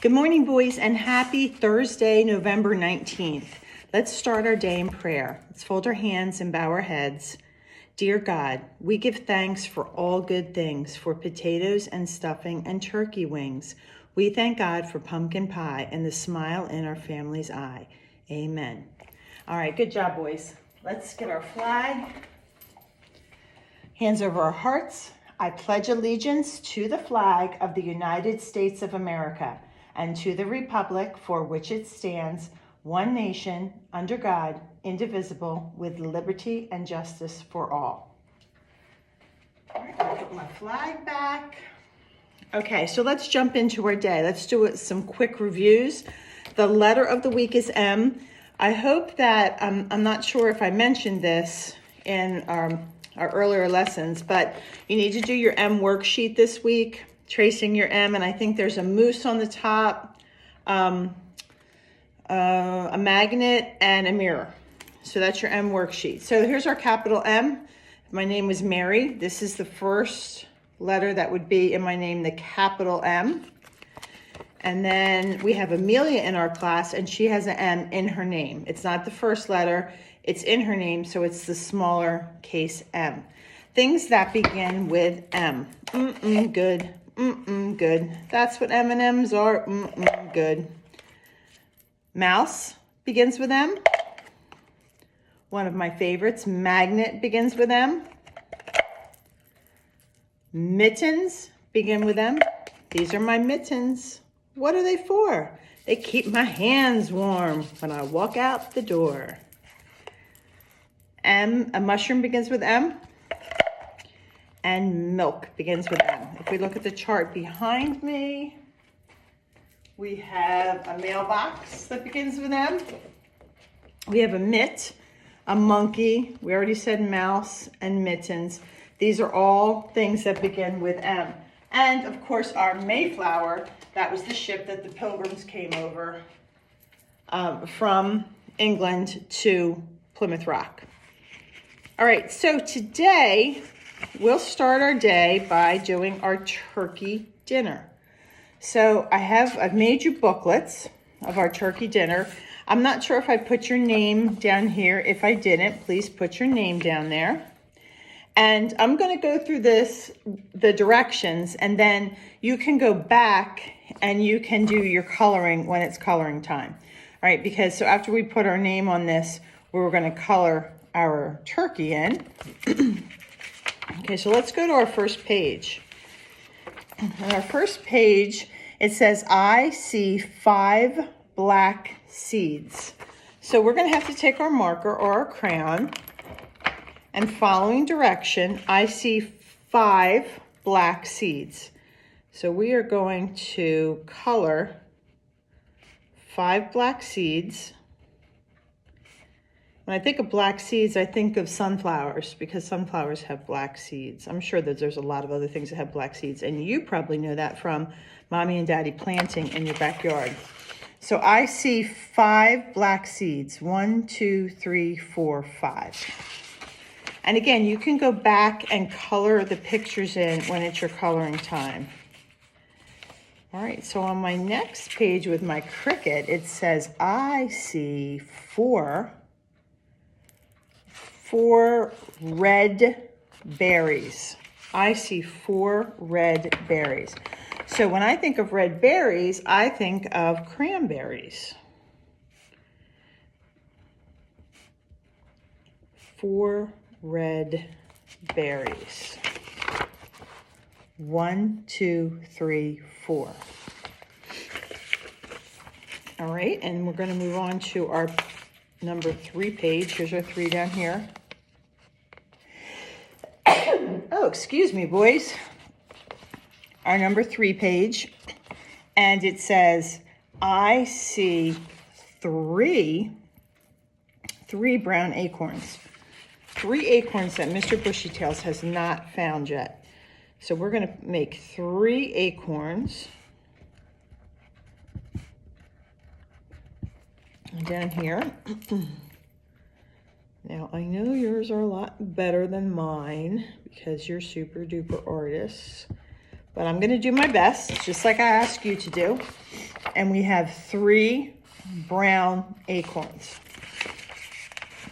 Good morning, boys, and happy Thursday, November 19th. Let's start our day in prayer. Let's fold our hands and bow our heads. Dear God, we give thanks for all good things, for potatoes and stuffing and turkey wings. We thank God for pumpkin pie and the smile in our family's eye. Amen. All right, good job, boys. Let's get our flag. Hands over our hearts. I pledge allegiance to the flag of the United States of America and to the republic for which it stands, one nation, under God, indivisible, with liberty and justice for all. All right, I'll put my flag back. Okay, so let's jump into our day. Let's do some quick reviews. The letter of the week is M. I hope that, I'm not sure if I mentioned this in our earlier lessons, but you need to do your M worksheet this week, tracing your M, and I think there's a moose on the top, a magnet, and a mirror. So that's your M worksheet. So here's our capital M. My name is Mary. This is the first letter that would be in my name, the capital M. And then we have Amelia in our class, and she has an M in her name. It's not the first letter, it's in her name, so it's the smaller case M. Things that begin with M. Good. Good. That's what M&Ms are. Good. Mouse begins with M. One of my favorites. Magnet begins with M. Mittens begin with M. These are my mittens. What are they for? They keep my hands warm when I walk out the door. M, a mushroom begins with M. And milk begins with M. If we look at the chart behind me, we have a mailbox that begins with M. We have a mitt, a monkey. We already said mouse and mittens. These are all things that begin with M. And of course, our Mayflower, that was the ship that the Pilgrims came over from England to Plymouth Rock. All right, so today we'll start our day by doing our turkey dinner. So I've made you booklets of our turkey dinner. I'm not sure if I put your name down here. If I didn't, please put your name down there. And I'm going to go through the directions, and then you can go back and you can do your coloring when it's coloring time. All right, because so after we put our name on this, we're going to color our turkey in. Okay, so let's go to our first page. On our first page, it says, I see 5 black seeds. So we're going to have to take our marker or our crayon, and following direction, I see 5 black seeds. So we are going to color 5 black seeds. When I think of black seeds, I think of sunflowers, because sunflowers have black seeds. I'm sure that there's a lot of other things that have black seeds, and you probably know that from Mommy and Daddy planting in your backyard. So I see 5 black seeds. 1, 2, 3, 4, 5. And again, you can go back and color the pictures in when it's your coloring time. All right, so on my next page with my Cricut, it says, I see 4 red berries. I see 4 red berries. So when I think of red berries, I think of cranberries. 4 red berries. 1, 2, 3, 4. All right, and we're going to move on to our number 3 page. Here's our 3 down here. Oh, excuse me, boys. Our number 3 page, and it says, I see 3 brown acorns. 3 acorns that Mr. Bushytails has not found yet. So we're going to make 3 acorns down here. Now, I know yours are a lot better than mine because you're super duper artists, but I'm going to do my best, just like I asked you to do. and we have 3 brown acorns.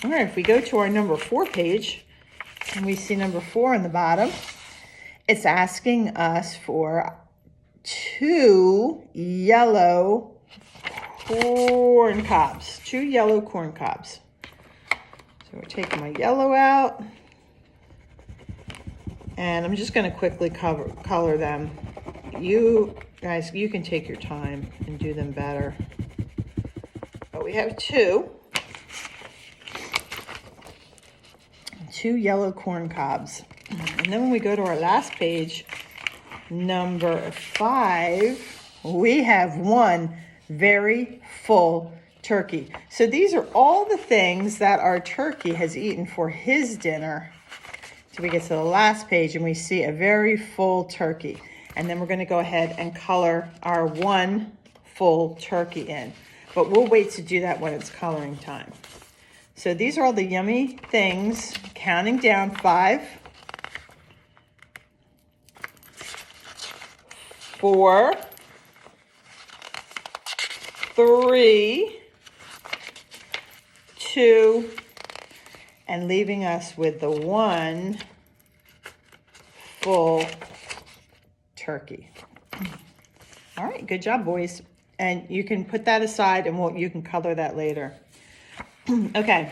All right, if we go to our number 4 page, and we see number 4 on the bottom, it's asking us for 2 yellow corn cobs. 2 yellow corn cobs. So we're taking my yellow out. And I'm just going to quickly color them. You guys, you can take your time and do them better. But we have 2 yellow corn cobs. And then when we go to our last page, number 5, we have 1 very full turkey. So these are all the things that our turkey has eaten for his dinner. So we get to the last page and we see a very full turkey. And then we're going to go ahead and color our 1 full turkey in. But we'll wait to do that when it's coloring time. So these are all the yummy things, counting down 5, 4, 3, 2, and leaving us with the 1 full turkey. All right, good job, boys. And you can put that aside and you can color that later. Okay,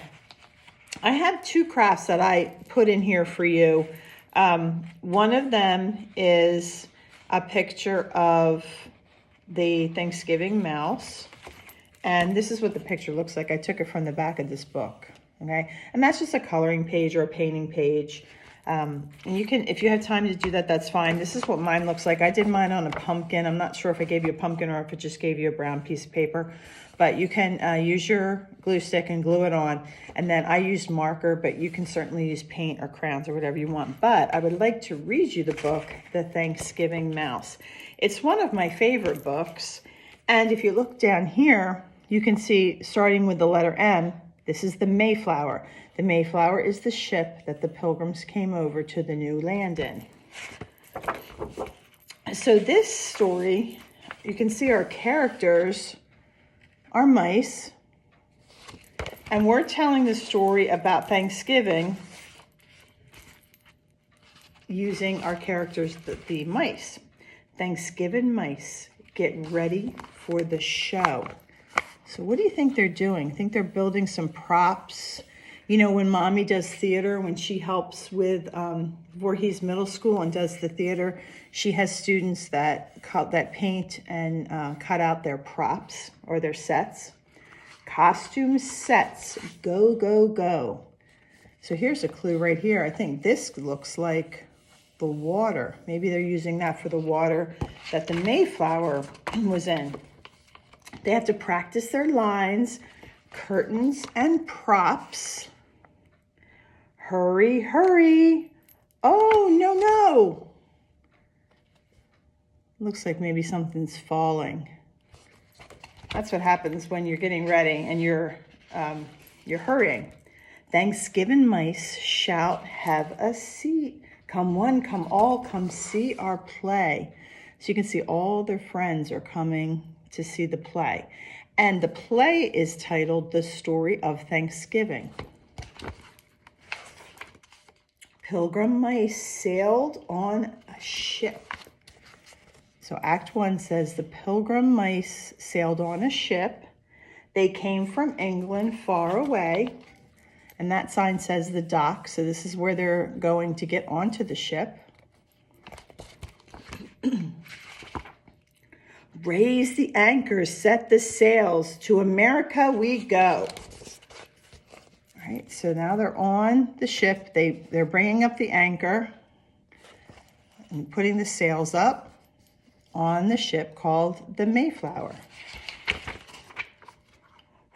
I have 2 crafts that I put in here for you. One of them is a picture of the Thanksgiving mouse. And this is what the picture looks like. I took it from the back of this book, okay? And that's just a coloring page or a painting page. And you can, if you have time to do that, that's fine. This is what mine looks like. I did mine on a pumpkin. I'm not sure if I gave you a pumpkin or if it just gave you a brown piece of paper. But you can use your glue stick and glue it on. And then I used marker, but you can certainly use paint or crayons or whatever you want. But I would like to read you the book, The Thanksgiving Mouse. It's one of my favorite books. And if you look down here, you can see, starting with the letter M, this is the Mayflower. The Mayflower is the ship that the Pilgrims came over to the new land in. So this story, you can see our characters are mice. And we're telling the story about Thanksgiving using our characters, the mice. Thanksgiving mice, get ready for the show. So what do you think they're doing? I think they're building some props. You know, when Mommy does theater, when she helps with Voorhees Middle School and does the theater, she has students that paint and cut out their props or their sets. Costume sets, go, go, go. So here's a clue right here. I think this looks like the water. Maybe they're using that for the water that the Mayflower was in. They have to practice their lines, curtains, and props. Hurry, hurry. Oh, no, no. Looks like maybe something's falling. That's what happens when you're getting ready and you're hurrying. Thanksgiving mice shout, have a seat. Come one, come all, come see our play. So you can see all their friends are coming to see the play. And the play is titled The Story of Thanksgiving. Pilgrim mice sailed on a ship. So Act 1 says the pilgrim mice sailed on a ship. They came from England far away. And that sign says the dock. So this is where they're going to get onto the ship. Raise the anchor, set the sails, to America we go. All right, so now they're on the ship. They're bringing up the anchor and putting the sails up on the ship called the Mayflower.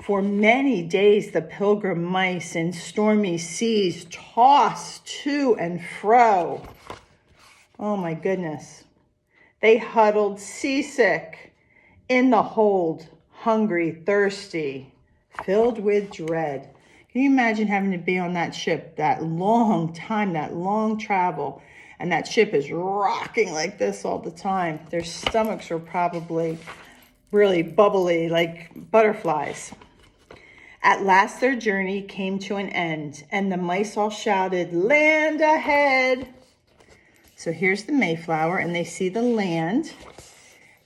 For many days, the pilgrim mice in stormy seas tossed to and fro. Oh my goodness. They huddled seasick in the hold, hungry, thirsty, filled with dread. Can you imagine having to be on that ship that long time, that long travel, and that ship is rocking like this all the time? Their stomachs are probably really bubbly like butterflies. At last their journey came to an end, and the mice all shouted, "Land ahead!" So here's the Mayflower, and they see the land,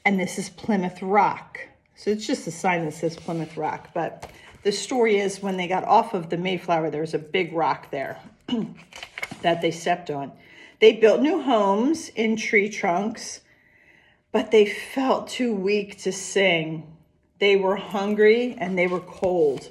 and this is Plymouth Rock. So it's just a sign that says Plymouth Rock, but the story is when they got off of the Mayflower, there was a big rock there that they stepped on. They built new homes in tree trunks, but they felt too weak to sing. They were hungry and they were cold.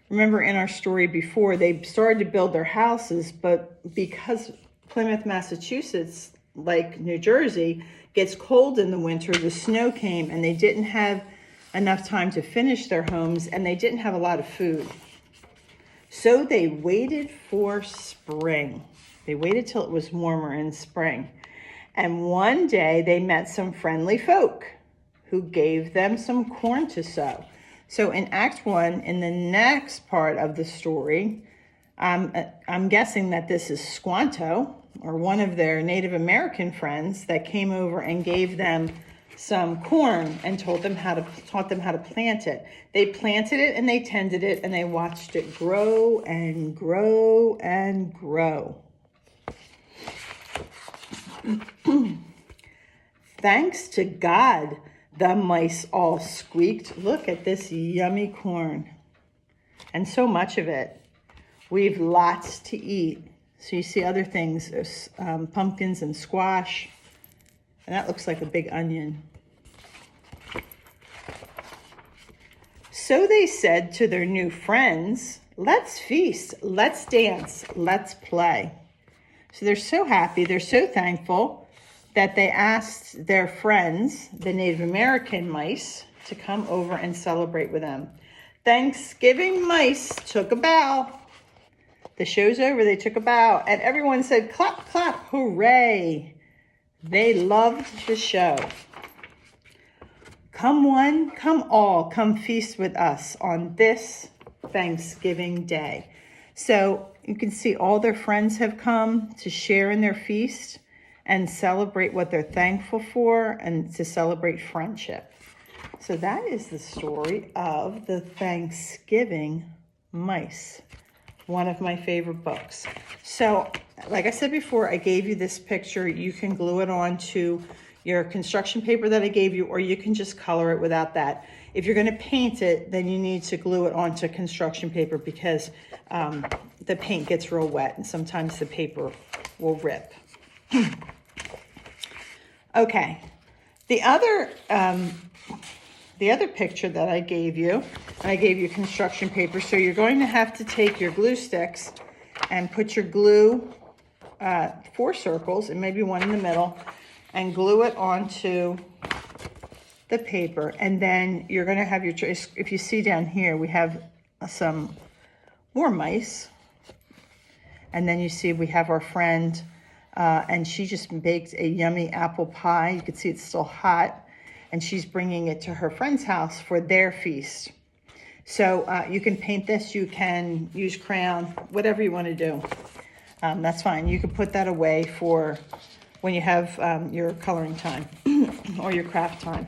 Remember in our story before, they started to build their houses, but because Plymouth, Massachusetts, like New Jersey, gets cold in the winter, the snow came and they didn't have enough time to finish their homes and they didn't have a lot of food. So they waited for spring. They waited till it was warmer in spring. And one day they met some friendly folk who gave them some corn to sow. So in Act 1, in the next part of the story, I'm guessing that this is Squanto, or one of their Native American friends that came over and gave them some corn and taught them how to plant it. They planted it and they tended it and they watched it grow and grow and grow. Thanks to God, the mice all squeaked. Look at this yummy corn. And so much of it. We've lots to eat. So you see other things, there's pumpkins and squash. And that looks like a big onion. So they said to their new friends, "Let's feast, let's dance, let's play." So they're so happy, they're so thankful that they asked their friends, the Native American mice, to come over and celebrate with them. Thanksgiving mice took a bow. The show's over, they took a bow, and everyone said, "Clap, clap, hooray." They loved the show. Come one, come all, come feast with us on this Thanksgiving Day. So you can see all their friends have come to share in their feast and celebrate what they're thankful for and to celebrate friendship. So that is the story of the Thanksgiving Mice, one of my favorite books. So like I said before, I gave you this picture. You can glue it onto your construction paper that I gave you, or you can just color it without that. If you're going to paint it, then you need to glue it onto construction paper because the paint gets real wet and sometimes the paper will rip. Okay, the other picture that I gave you, and I gave you construction paper, so you're going to have to take your glue sticks and put your glue 4 circles and maybe one in the middle and glue it onto the paper. And then you're going to have your choice. If you see down here, we have some more mice. And then you see we have our friend, and she just baked a yummy apple pie. You can see it's still hot. And she's bringing it to her friend's house for their feast. So you can paint this, you can use crayon, whatever you want to do. That's fine. You can put that away for when you have your coloring time or your craft time.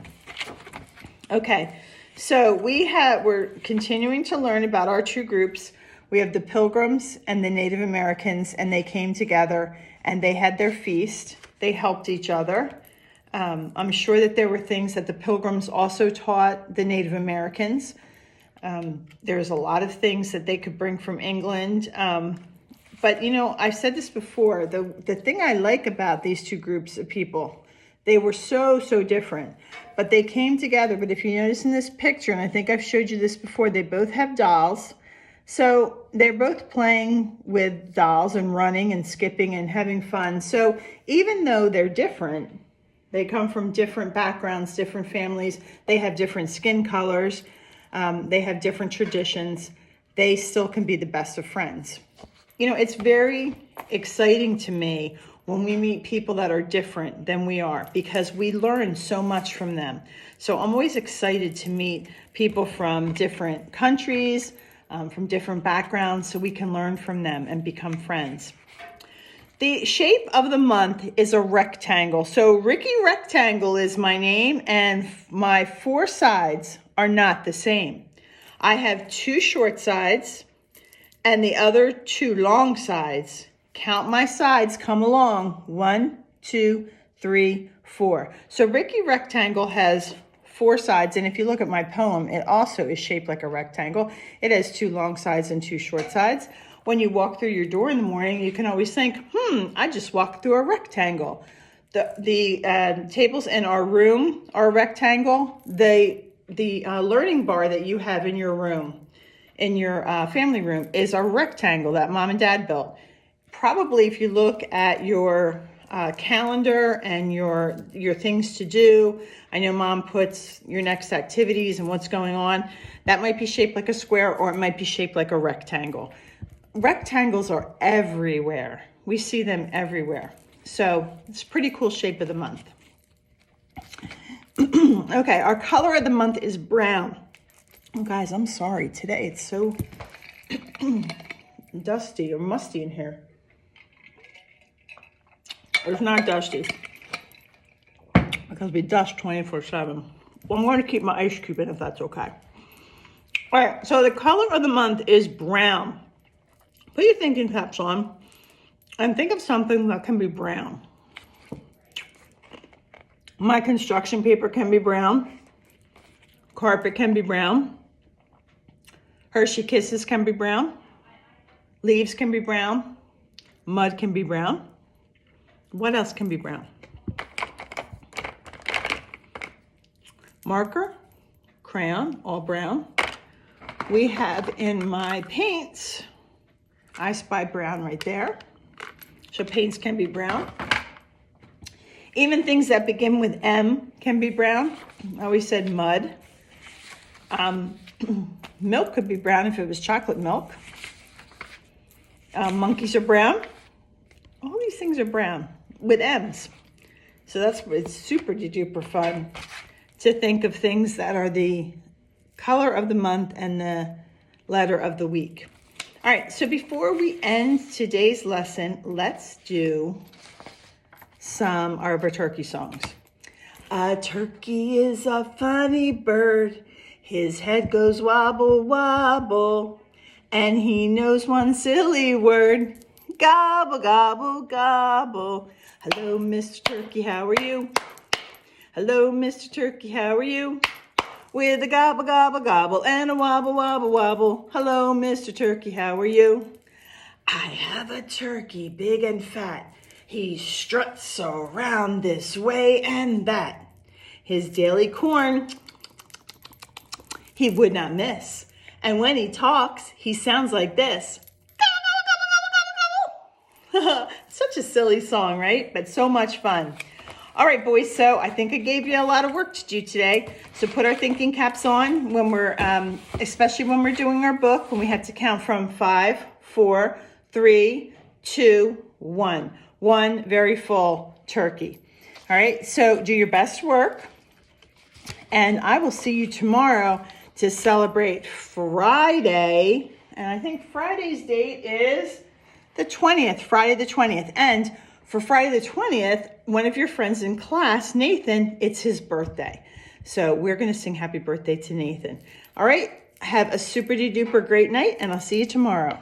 Okay, so we're continuing to learn about our 2 groups. We have the Pilgrims and the Native Americans, and they came together and they had their feast. They helped each other. I'm sure that there were things that the Pilgrims also taught the Native Americans. There's a lot of things that they could bring from England. But, you know, I've said this before, the thing I like about these 2 groups of people, they were so different, but they came together. But if you notice in this picture, and I think I've showed you this before, they both have dolls. So they're both playing with dolls and running and skipping and having fun. So even though they're different, they come from different backgrounds, different families, they have different skin colors, they have different traditions, they still can be the best of friends. You know, it's very exciting to me when we meet people that are different than we are because we learn so much from them. So I'm always excited to meet people from different countries, from different backgrounds, so we can learn from them and become friends. The shape of the month is a rectangle. So Ricky Rectangle is my name, and my 4 sides are not the same. I have 2 short sides and the other 2 long sides. Count my sides, come along. 1, 2, 3, 4. So Ricky Rectangle has 4 sides, and if you look at my poem, it also is shaped like a rectangle. It has 2 long sides and 2 short sides. When you walk through your door in the morning, you can always think, I just walked through a rectangle. The tables in our room are a rectangle. The learning bar that you have in your room, in your family room, is a rectangle that Mom and Dad built. Probably if you look at your calendar and your things to do, I know Mom puts your next activities and what's going on. That might be shaped like a square, or it might be shaped like a rectangle. Rectangles are everywhere. We see them everywhere. So it's a pretty cool shape of the month. Okay, our color of the month is brown. Oh, guys, I'm sorry. Today it's so dusty or musty in here. It's not dusty because we dust 24/7. Well, I'm going to keep my ice cube in if that's okay. All right, so the color of the month is brown. Put your thinking caps on and think of something that can be brown. My construction paper can be brown. Carpet can be brown. Hershey Kisses can be brown. Leaves can be brown. Mud can be brown. What else can be brown? Marker, crayon, all brown. We have in my paints, I spy brown right there. So paints can be brown. Even things that begin with M can be brown. I always said mud. Milk could be brown if it was chocolate milk. Monkeys are brown. All these things are brown with M's. So it's super duper fun to think of things that are the color of the month and the letter of the week. All right, so before we end today's lesson, let's do some of our turkey songs. A turkey is a funny bird. His head goes wobble, wobble. And he knows one silly word. Gobble, gobble, gobble. Hello, Mr. Turkey, how are you? Hello, Mr. Turkey, how are you? With a gobble, gobble, gobble, and a wobble, wobble, wobble. Hello, Mr. Turkey, how are you? I have a turkey, big and fat. He struts around this way and that. His daily corn, he would not miss. And when he talks, he sounds like this. Such a silly song, right? But so much fun. All right, boys, so I think I gave you a lot of work to do today. So put our thinking caps on when we're, especially when we're doing our book, when we have to count from 5, 4, 3, 2, 1. One very full turkey. All right, so do your best work. And I will see you tomorrow to celebrate Friday. And I think Friday's date is the 20th, Friday the 20th. And for Friday the 20th, one of your friends in class, Nathan, it's his birthday. So we're going to sing happy birthday to Nathan. All right, have a super duper great night, and I'll see you tomorrow.